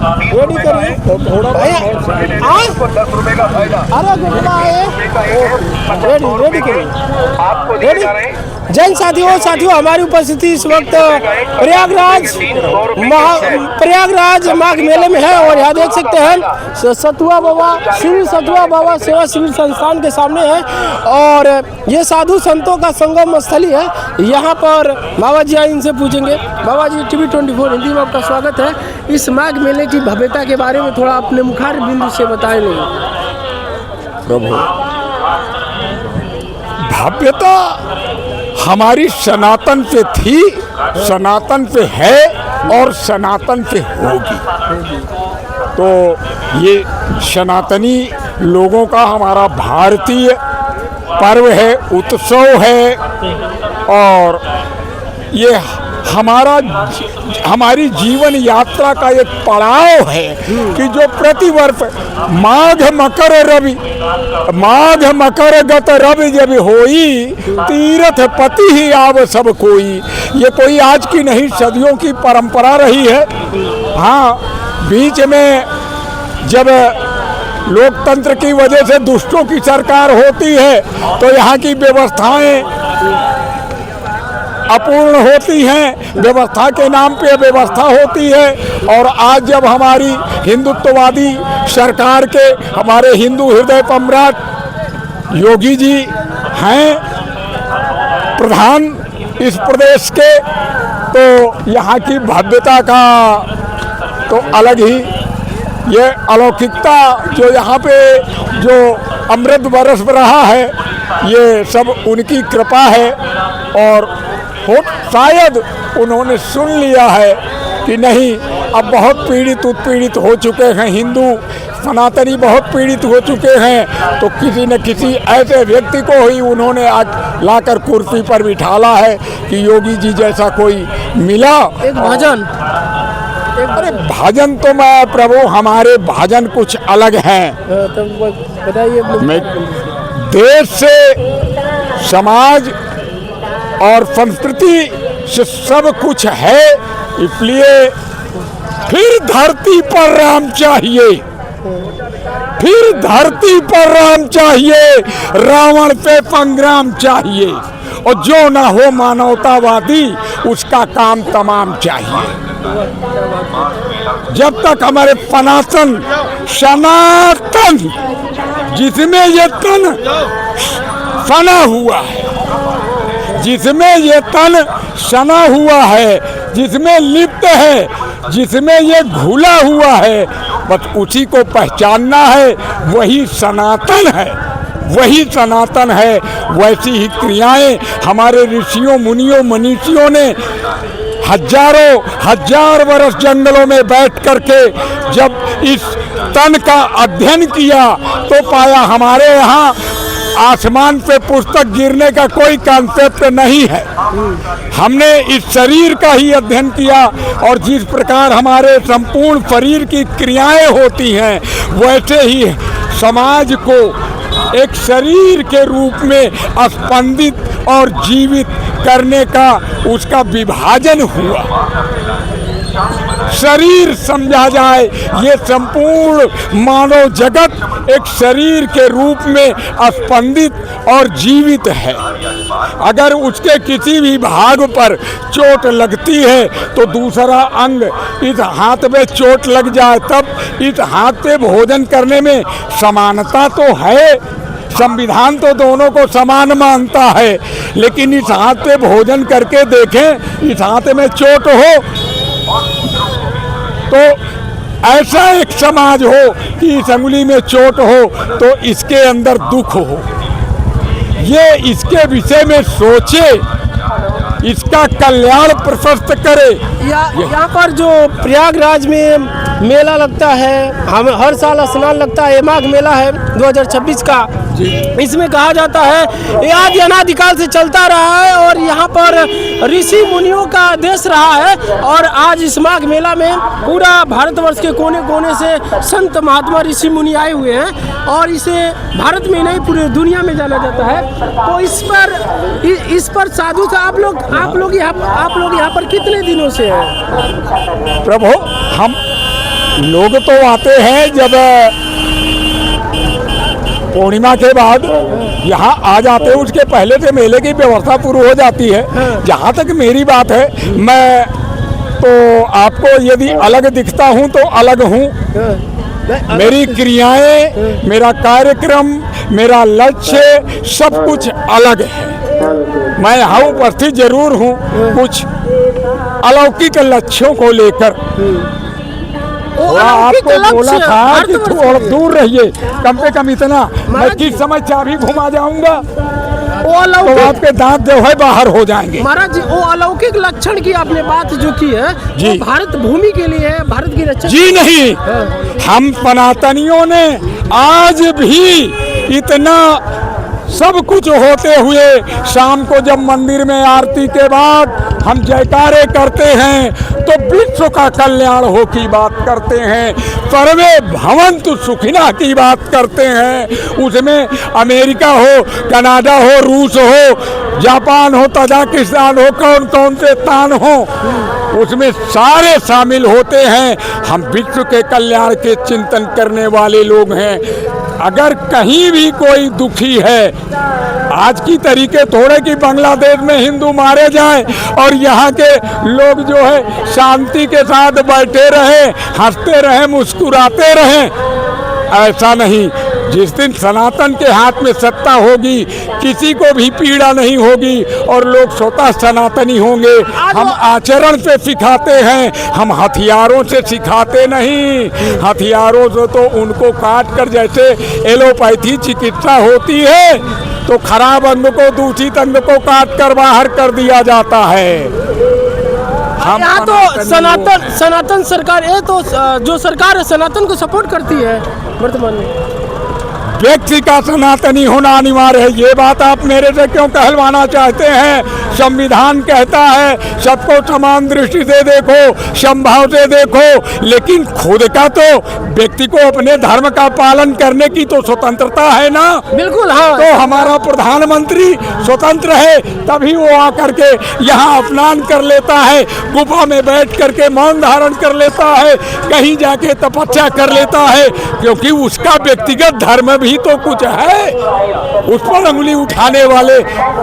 Ready करिए ready ready करिए ready. Jain साथियों हमारी उपस्थिति इस वक्त प्रयागराज माघ मेले में है और यहाँ देख सकते हैं सतुआ बाबा सेवा सिविल संस्थान के सामने है और ये साधु संतों का संगम स्थली है। यहाँ पर बाबा जी आए, इनसे पूछेंगे। बाबा जी, TV 24 हिंदी में आपका स्वागत है। इस माघ मेले की भव्यता के बारे में थोड़ा अपने मुखार बिंदु से बताएं। प्रभु, भव्यता हमारी सनातन से थी, सनातन से है और सनातन से होगी। तो ये सनातनी लोगों का हमारा भारतीय पर्व है, उत्सव है और ये हमारी जीवन यात्रा का एक पड़ाव है कि जो प्रतिवर्ष माघ मकर गत रवि जब होई, तीर्थ पति ही आव सब कोई। ये कोई आज की नहीं, सदियों की परंपरा रही है। हाँ, बीच में जब लोकतंत्र की वजह से दुष्टों की सरकार होती है तो यहाँ की व्यवस्थाएं अपूर्ण होती हैं, व्यवस्था के नाम पे व्यवस्था होती है। और आज जब हमारी हिंदुत्ववादी सरकार के हमारे हिंदू हृदय सम्राट योगी जी हैं प्रधान इस प्रदेश के, तो यहाँ की भव्यता का तो अलग ही, ये अलौकिकता जो यहाँ पे जो अमृत बरस रहा है, ये सब उनकी कृपा है। और शायद उन्होंने सुन लिया है कि नहीं, अब बहुत पीड़ित उत्पीड़ित हो चुके हैं हिंदू, सनातनी बहुत पीड़ित हो चुके हैं, तो किसी न किसी ऐसे व्यक्ति को ही उन्होंने आज लाकर कुर्सी पर बिठाला है कि योगी जी जैसा कोई मिला। एक भजन, अरे भजन तो मैं प्रभु, हमारे भजन कुछ अलग हैं। तो बताइए। मैं देश से, समाज और संस्कृति से सब कुछ है, इसलिए फिर धरती पर राम चाहिए, फिर धरती पर राम चाहिए, रावण पे संग्राम चाहिए। और जो ना हो मानवतावादी, उसका काम तमाम चाहिए। जब तक हमारे सनातन जिसमें ये तन सना हुआ है, जिसमें ये तन सना हुआ है, जिसमें लिप्त है, जिसमें ये घुला हुआ है, बस उसी को पहचानना है। वही सनातन है, वही सनातन है। वैसी ही क्रियाएं हमारे ऋषियों मुनियों मनीषियों ने हजार वर्ष जंगलों में बैठ करके जब इस तन का अध्ययन किया तो पाया हमारे यहाँ आसमान पे पुस्तक गिरने का कोई कॉन्सेप्ट नहीं है। हमने इस शरीर का ही अध्ययन किया और जिस प्रकार हमारे संपूर्ण शरीर की क्रियाएं होती हैं, वैसे ही समाज को एक शरीर के रूप में स्पंदित और जीवित करने का उसका विभाजन हुआ। शरीर समझा जाए, ये संपूर्ण मानव जगत एक शरीर के रूप में स्पंदित और जीवित है। अगर उसके किसी भी भाग पर चोट लगती है तो दूसरा अंग, इस हाथ में चोट लग जाए तब इस हाथ से भोजन करने में समानता तो है, संविधान तो दोनों को समान मानता है, लेकिन इस हाथ से भोजन करके देखें, इस हाथ में चोट हो तो ऐसा एक समाज हो कि इस अंगुली में चोट हो तो इसके अंदर दुख हो। ये इसके विषय में सोचे, इसका कल्याण प्रशस्त करे। यहाँ पर जो प्रयागराज में मेला लगता है, हम हर साल स्नान लगता है, माघ मेला है 2026 का। इसमें कहा जाता है ये आदि अनादिकाल से चलता रहा है और यहाँ पर ऋषि मुनियों का देश रहा है। और आज इस माघ मेला में पूरा भारतवर्ष के कोने कोने से संत महात्मा ऋषि मुनि आए हुए हैं और इसे भारत में नहीं पूरे दुनिया में जाना जाता है। तो इस पर साधु से आप लोग यहाँ पर कितने दिनों से हैं? प्रभु, लोग तो आते हैं जब पूर्णिमा के बाद यहाँ आ जाते हैं, उसके पहले से मेले की व्यवस्था शुरू हो जाती है। जहाँ तक मेरी बात है, मैं तो आपको यदि अलग दिखता हूँ तो अलग हूँ। मेरी क्रियाएं, मेरा कार्यक्रम, मेरा लक्ष्य सब कुछ अलग है। मैं यहाँ उपस्थित जरूर हूँ कुछ अलौकिक लक्ष्यों को लेकर। थोड़ा आपको बोला था कि थोड़ा दूर रहिए, कम से कम इतना। मैं किस समय चाबी घुमा जाऊंगा तो आपके दांत जो है बाहर हो जाएंगे। महाराज जी, वो अलौकिक लक्षण की आपने बात जो की है, वो भारत भूमि के लिए है, भारत की रक्षा जी नहीं। हम सनातनियों ने आज भी इतना सब कुछ होते हुए शाम को जब मंदिर में आरती के बाद हम जयकारे करते हैं तो विश्व का कल्याण हो की बात करते हैं, सर्वे भवन्तु सुखिनः की बात करते हैं। उसमें अमेरिका हो, कनाडा हो, रूस हो, जापान हो, तजाकिस्तान हो, कौन कौन से स्थान हो, उसमें सारे शामिल होते हैं। हम विश्व के कल्याण के चिंतन करने वाले लोग हैं। अगर कहीं भी कोई दुखी है, आज की तरीके थोड़े कि बांग्लादेश में हिंदू मारे जाएं और यहाँ के लोग जो है शांति के साथ बैठे रहें, हंसते रहें, मुस्कुराते रहें, ऐसा नहीं। जिस दिन सनातन के हाथ में सत्ता होगी, किसी को भी पीड़ा नहीं होगी और लोग स्वतः सनातनी होंगे। हम आचरण से सिखाते हैं, हम हथियारों से सिखाते नहीं। हथियारों से तो उनको काट कर, जैसे एलोपैथी चिकित्सा होती है तो खराब अंग को, दूषित अंग को काट कर बाहर कर दिया जाता है। यहाँ तो सनातन सरकार, ये तो जो सरकार है सनातन को सपोर्ट करती है वर्तमान में। व्यक्ति का सनातनी होना अनिवार्य है। ये बात आप मेरे से क्यों कहलवाना चाहते हैं? संविधान कहता है सबको समान दृष्टि से देखो, समभाव से देखो, लेकिन खुद का तो व्यक्ति को अपने धर्म का पालन करने की तो स्वतंत्रता है ना। बिल्कुल, हाँ। तो हमारा प्रधानमंत्री स्वतंत्र है, तभी वो आकर के यहाँ स्नान कर लेता है, गुफा में बैठ करके मौन धारण कर लेता है, कहीं जाके तपस्या कर लेता है, क्योंकि उसका व्यक्तिगत धर्म भी तो कुछ है। उस पर अंगुली उठाने वाले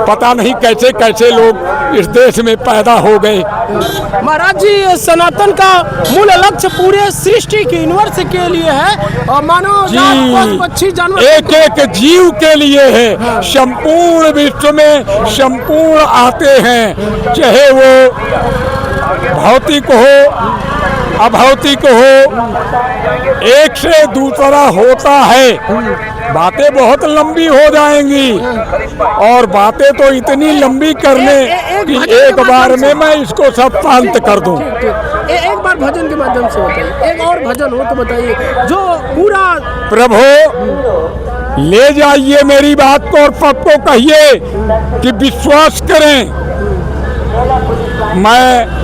पता नहीं कैसे कैसे लोग इस देश में पैदा हो गए। महाराज जी, सनातन का मूल लक्ष्य पूरे सृष्टि के यूनिवर्स के लिए है और मानव जात, पक्षी, जानवर, एक एक जीव के लिए है। संपूर्ण विश्व में संपूर्ण आते हैं, चाहे वो भौतिक हो, अभौतिक हो, एक से दूसरा होता है। बातें बहुत लंबी हो जाएंगी और बातें तो इतनी लंबी करने कि एक बार में मैं इसको सब शांत कर दूं। एक बार भजन के माध्यम से बताइए, एक और भजन हो तो बताइए जो पूरा। प्रभु ले जाइए मेरी बात को और सबको कहिए कि विश्वास करें। मैं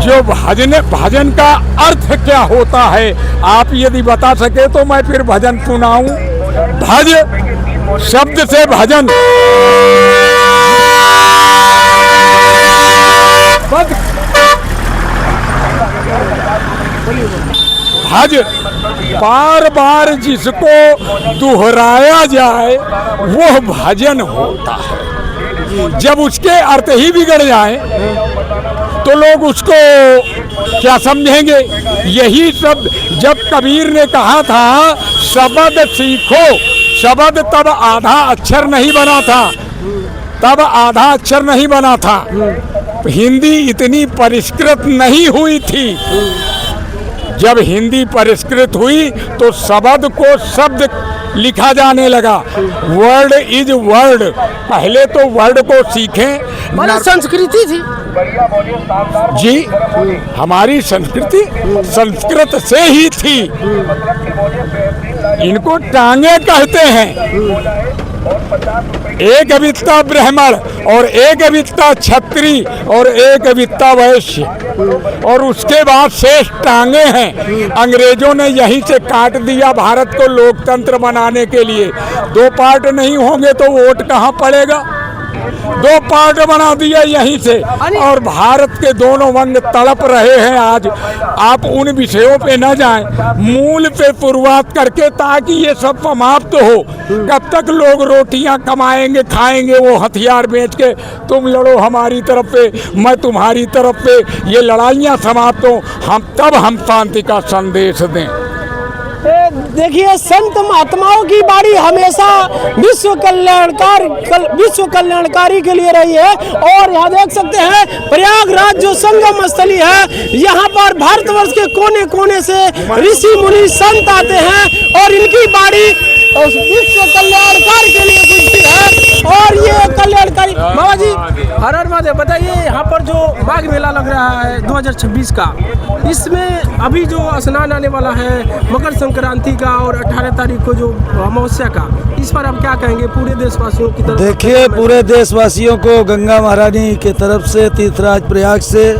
जो भजन का अर्थ क्या होता है आप यदि बता सके तो मैं फिर भजन सुनाऊं। भज शब्द से भजन, भज बार बार जिसको दोहराया जाए वो भजन होता है। जब उसके अर्थ ही बिगड़ जाए तो लोग उसको क्या समझेंगे? यही सब जब कबीर ने कहा था शब्द सीखो, शब्द तब आधा अक्षर नहीं बना था, तब आधा अक्षर नहीं बना था। हिंदी इतनी परिष्कृत नहीं हुई थी। जब हिंदी परिष्कृत हुई तो शब्द को शब्द लिखा जाने लगा। Word is word. पहले तो वर्ड को सीखें। माने संस्कृति थी जी, हमारी संस्कृति संस्कृत से ही थी। इनको टांगे कहते हैं। एक वित्ता ब्राह्मण और एक वित्ता क्षत्रिय और एक वित्ता वैश्य और उसके बाद शेष टांगे हैं। अंग्रेजों ने यहीं से काट दिया भारत को लोकतंत्र बनाने के लिए। दो पार्ट नहीं होंगे तो वोट कहाँ पड़ेगा? दो पार्ट बना दिया यहीं से, और भारत के दोनों वंग तड़प रहे हैं। आज आप उन विषयों पे न जाएं, मूल पे शुरुआत करके, ताकि ये सब समाप्त हो। कब तक लोग रोटियां कमाएंगे, खाएंगे, वो हथियार बेच के? तुम लड़ो हमारी तरफ पे, मैं तुम्हारी तरफ पे, ये लड़ाइयां समाप्त हो, तब हम शांति का संदेश दें। देखिए, संत महात्माओं की बाणी हमेशा विश्व कल्याणकारी के लिए रही है। और यहाँ देख सकते हैं प्रयागराज जो संगम स्थली है, यहाँ पर भारतवर्ष के कोने कोने से ऋषि मुनि संत आते हैं और इनकी बाणी विश्व कल्याणकारी के लिए गुजरती है। और ये कल्याणकारी बाबा जी, हर हर महादेव। बताइए, यहाँ पर जो माघ मेला लग रहा है 2026 का, इसमें अभी जो स्नान आने वाला है मकर संक्रांति का और 18 तारीख को जो अमावस्या का, इस पर आप क्या कहेंगे पूरे देशवासियों की तरफ? देखिए, पूरे देशवासियों को गंगा महारानी की तरफ से, तीर्थराज प्रयाग से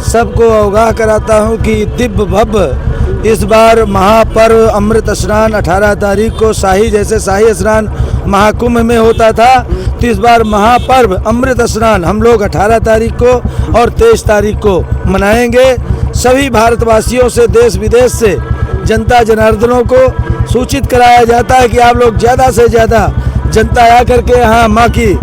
सबको अवगाह कराता हूँ कि दिव्य भव्य इस बार महापर्व अमृत स्नान 18 तारीख को जैसे शाही स्नान महाकुंभ में होता था, तो इस बार महापर्व अमृत स्नान हम लोग 18 तारीख को और 23 तारीख को मनाएंगे। सभी भारतवासियों से, देश विदेश से जनता जनार्दनों को सूचित कराया जाता है कि आप लोग ज़्यादा से ज़्यादा जनता आकर के यहाँ माँ की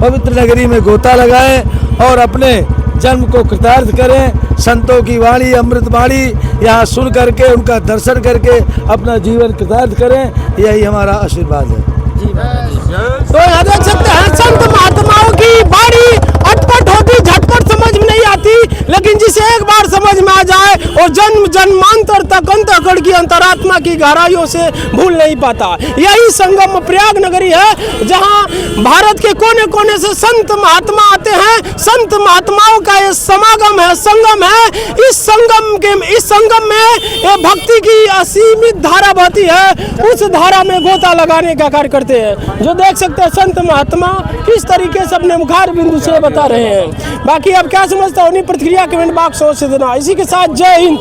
पवित्र नगरी में गोता लगाएं और अपने जन्म को कृतार्थ करें। संतों की वाणी, अमृत वाणी यहाँ सुन करके, उनका दर्शन करके अपना जीवन कृतार्थ करें, यही हमारा आशीर्वाद है। तो यहाँ देख सकते हैं संत महात्माओं की बाणी अटपट होती, झटपट समझ में नहीं आती, लेकिन जिसे एक बार समझ में आ जाए और जन्म जन्मांतर तक अंतःकरण की अंतरात्मा की गहराइयों से भूल नहीं पाता। यही संगम प्रयाग नगरी है, जहाँ भारत के कोने कोने से संत महात्मा आते हैं। संत महात्माओं का ये समागम है, संगम है। इस संगम में ये भक्ति की असीमित धारा बहती है, उस धारा में गोता लगाने का कार्य करते हैं। जो देख सकते हैं संत महात्मा किस तरीके से अपने मुखार बिंदु से बता रहे हैं। बाकी अब क्या समझता है, उन्हीं प्रतिक्रिया कमेंट बॉक्स से देना। इसी के साथ जय हिंद।